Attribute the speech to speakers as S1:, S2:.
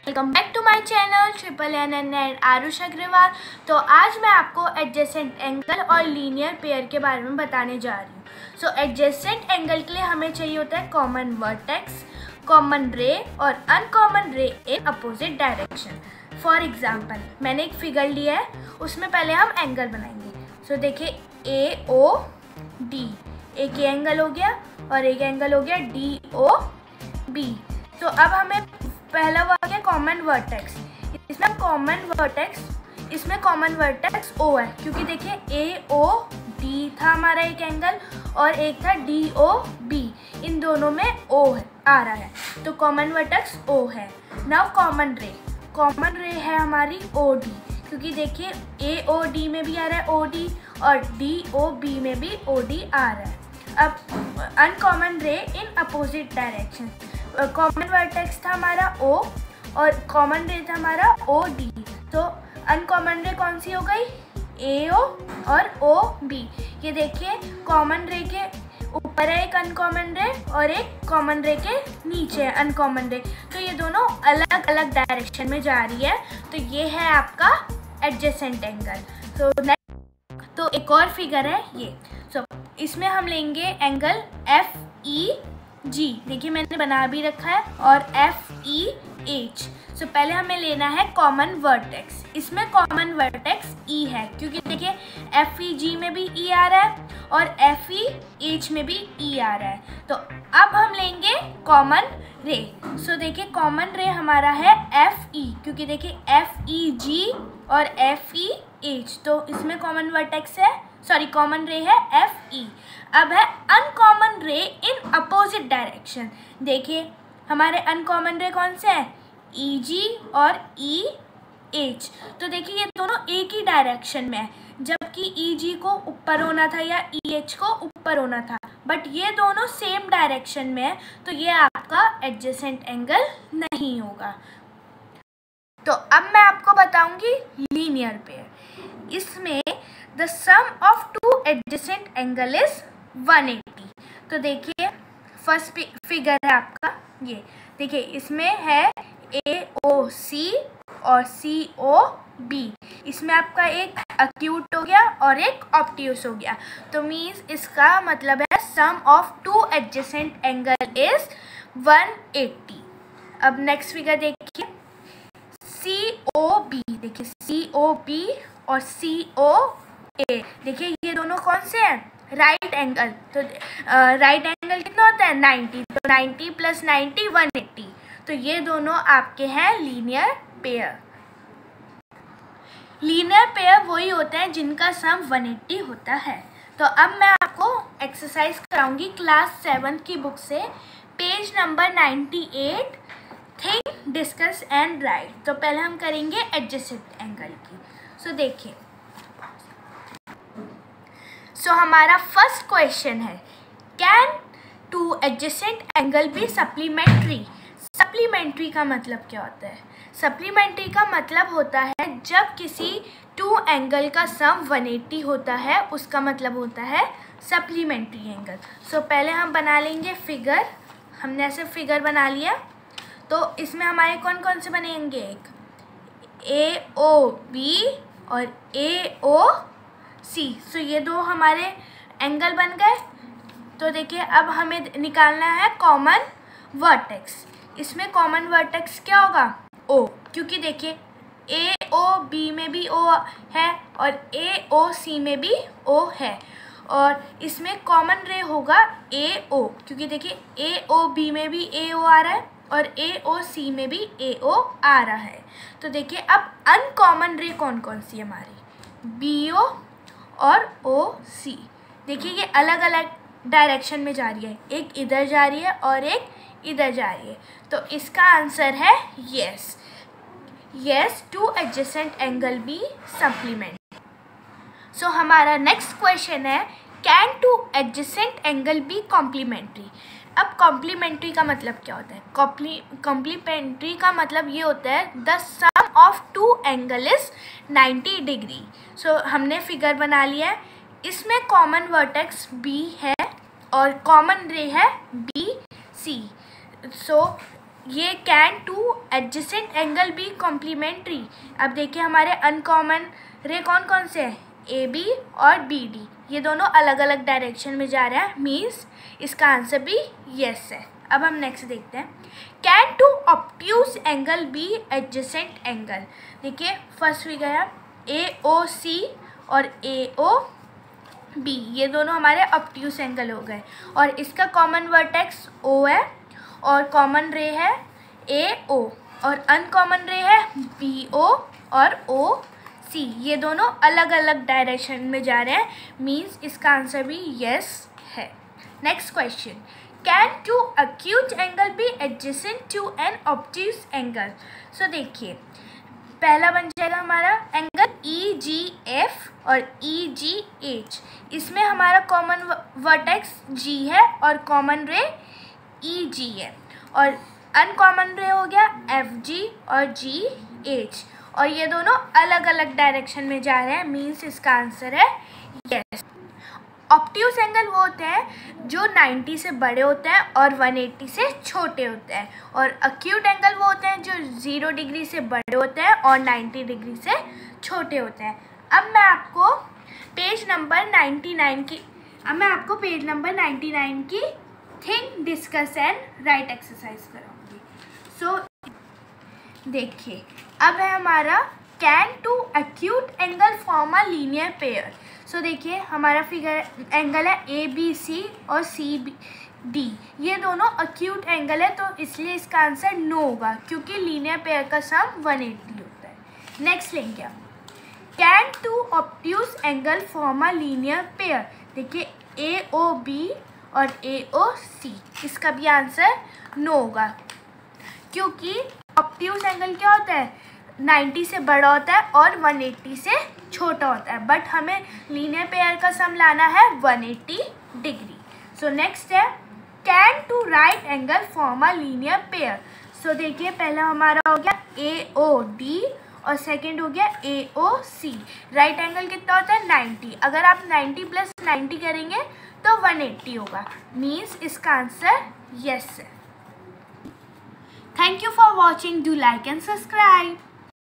S1: Welcome back to my channel triple N and Aarush Agarwal. तो आज मैं आपको एडजेसेंट एंगल और लीनियर पेयर के बारे में बताने जा रही हूँ। सो एडजेसेंट एंगल के लिए हमें चाहिए होता है कॉमन वर्टेक्स, कॉमन रे और अनकॉमन रे in opposite direction. For example मैंने एक फिगर लिया है, उसमें पहले हम एंगल बनाएंगे। सो देखिए ए ओ डी, एक ये एंगल हो गया और एक एंगल हो गया डी ओ बी। तो अब हमें पहला वो आ गया कॉमन वर्टेक्स। इसमें कॉमन वर्टेक्स ओ है, क्योंकि देखिए ए ओ डी था हमारा एक एंगल और एक था डी ओ बी, इन दोनों में ओ आ रहा है, तो कॉमन वर्टेक्स ओ है। नाउ कॉमन रे है हमारी ओ डी, क्योंकि देखिए ए ओ डी में भी आ रहा है ओ डी और डी ओ बी में भी ओ डी आ रहा है। अब अनकॉमन रे in opposite direction, common vertex था हमारा O और कॉमन रे था हमारा ओ डी, तो अनकॉमन रे कौन सी हो गई ए ओ और ओ बी। ये देखिए कॉमन रे के ऊपर है एक अनकॉमन रे और एक कॉमन रे के नीचे है अनकॉमन रे, तो ये दोनों अलग अलग डायरेक्शन में जा रही है। तो ये है आपका एडजेसेंट एंगल। तो एक और फिगर है ये। इसमें हम लेंगे एंगल एफ ई जी, देखिए मैंने बना भी रखा है, और एफ ई एच। सो पहले हमें लेना है कॉमन वर्टेक्स। इसमें कॉमन वर्टेक्स ई है, क्योंकि देखिए एफ ई जी में भी ई आ रहा है और एफ ई एच में भी ई आ रहा है। तो अब हम लेंगे कॉमन रे। सो देखिए कॉमन रे हमारा है एफ ई, क्योंकि देखिए एफ ई जी और एफ ई एच, तो इसमें कॉमन वर्टेक्स है, कॉमन रे है एफ ई। अब है अनकॉमन रे इन अपोजिट डायरेक्शन। देखिए हमारे अनकॉमन रे कौन से हैं, ई जी और ई एच। तो देखिए ये दोनों एक ही डायरेक्शन में है, जबकि ई जी को ऊपर होना था या ई एच को ऊपर होना था, बट ये दोनों सेम डायरेक्शन में है, तो ये आपका एडजेसेंट एंगल नहीं होगा। तो अब मैं आपको बताऊंगी लीनियर पेयर। इसमें the sum of two adjacent angle is 180। तो देखिए फर्स्ट फिगर है आपका ये, देखिए इसमें है ए ओ सी और सी ओ बी। इसमें आपका एक एक्यूट हो गया और एक ऑब्ट्यूस हो गया, तो मीन्स इसका मतलब है sum of two adjacent angle is 180। अब नेक्स्ट फिगर देखिए सी ओ बी, देखिए सी ओ बी और सी ओ ए, देखिए ये दोनों कौन से हैं, राइट एंगल। तो राइट एंगल कितना होता है 90, तो 90 + 90 180, तो ये दोनों आपके हैं लीनियर पेयर। लीनियर पेयर वही होते हैं जिनका सम 180 होता है। तो अब मैं आपको एक्सरसाइज कराऊंगी क्लास 7 की बुक से, page number 98, think discuss and right. तो पहले हम करेंगे एडजेसेंट एंगल की। सो देखिए, हमारा फर्स्ट क्वेश्चन है, can two adjacent angle be supplementary. Supplementary का मतलब क्या होता है, सप्लीमेंट्री का मतलब होता है जब किसी टू एंगल का सम 180 होता है, उसका मतलब होता है सप्लीमेंट्री एंगल। सो पहले हम बना लेंगे फिगर। हमने ऐसे फिगर बना लिया, तो इसमें हमारे कौन कौन से बनेंगे, एक ए ओ बी और ए ओ सी। सो ये दो हमारे एंगल बन गए। तो देखिए अब हमें निकालना है कॉमन वर्टेक्स। इसमें कॉमन वर्टेक्स क्या होगा ओ, क्योंकि देखिए ए ओ बी में भी ओ है और ए ओ सी में भी ओ है, और इसमें कॉमन रे होगा ए ओ, क्योंकि देखिए ए ओ बी में भी ए ओ आ रहा है और ए ओ सी में भी ए ओ आ रहा है। तो देखिए अब अनकॉमन रे कौन कौन सी हमारी, बी ओ और ओ सी। देखिए ये अलग अलग डायरेक्शन में जा रही है, एक इधर जा रही है और एक इधर जा रही है, तो इसका आंसर है yes two adjacent angle be supplement. So हमारा नेक्स्ट क्वेश्चन है, can two adjacent angle be complementary. अब कॉम्प्लीमेंट्री का मतलब क्या होता है, कॉम्प्लीमेंट्री का मतलब ये होता है the sum of two angle is 90 degree. So हमने फिगर बना लिया है, इसमें कॉमन वर्टेक्स बी है और कॉमन रे है बी सी। सो ये can two adjacent angle be complementary. अब देखिए हमारे अनकॉमन रे कौन कौन से हैं, ए बी और बी डी, ये दोनों अलग अलग डायरेक्शन में जा रहे हैं, मीन्स इसका आंसर भी यस है। अब हम नेक्स्ट देखते हैं, can two obtuse angle be adjacent angle. देखिए फर्स्ट फिगर है ए ओ सी और ए ओ बी, ये दोनों हमारे ऑब्ट्यूज एंगल हो गए और इसका कॉमन वर्टेक्स ओ है और कॉमन रे है ए ओ और अनकॉमन रे है बी ओ और ओ सी, ये दोनों अलग अलग डायरेक्शन में जा रहे हैं, मीन्स इसका आंसर भी यस है। Next question, can two acute angle be adjacent to an obtuse angle. So देखिए पहला बन जाएगा हमारा एंगल ई जी एफ और ई जी एच, इसमें हमारा कॉमन वर्टेक्स जी है और कॉमन रे ई जी है और अनकॉमन रे हो गया एफ जी और जी एच और ये दोनों अलग अलग डायरेक्शन में जा रहे हैं, मीन्स इसका आंसर है यस। ऑब्ट्यूज एंगल वो होते हैं जो 90 से बड़े होते हैं और 180 से छोटे होते हैं और एक्यूट एंगल वो होते हैं जो 0 डिग्री से बड़े होते हैं और 90 डिग्री से छोटे होते हैं। अब मैं आपको पेज नंबर 99 की think discuss and write exercise कराऊंगी। सो देखिए अब है हमारा can two acute angle form a linear pair. So देखिए हमारा फिगर एंगल है ए बी सी और सी बी डी, ये दोनों एक्यूट एंगल है तो इसलिए इसका आंसर नो होगा क्योंकि लीनियर पेयर का सम 180 होता है। नेक्स्ट लेंगे हम, can two obtuse angle form a linear pair. देखिए ए ओ बी और ए ओ सी, इसका भी आंसर नो होगा क्योंकि ऑब्ट्यूज एंगल क्या होता है, 90 से बड़ा होता है और 180 से छोटा होता है, बट हमें लीनियर पेयर का सम लाना है 180 डिग्री। सो नेक्स्ट है can two right angle form a linear pair. So देखिए पहला हमारा हो गया ए ओ डी और सेकेंड हो गया ए ओ सी। राइट एंगल कितना होता है 90, अगर आप 90 + 90 करेंगे तो 180 होगा, मीन्स इसका आंसर यस है। Thank you for watching. Do like and subscribe.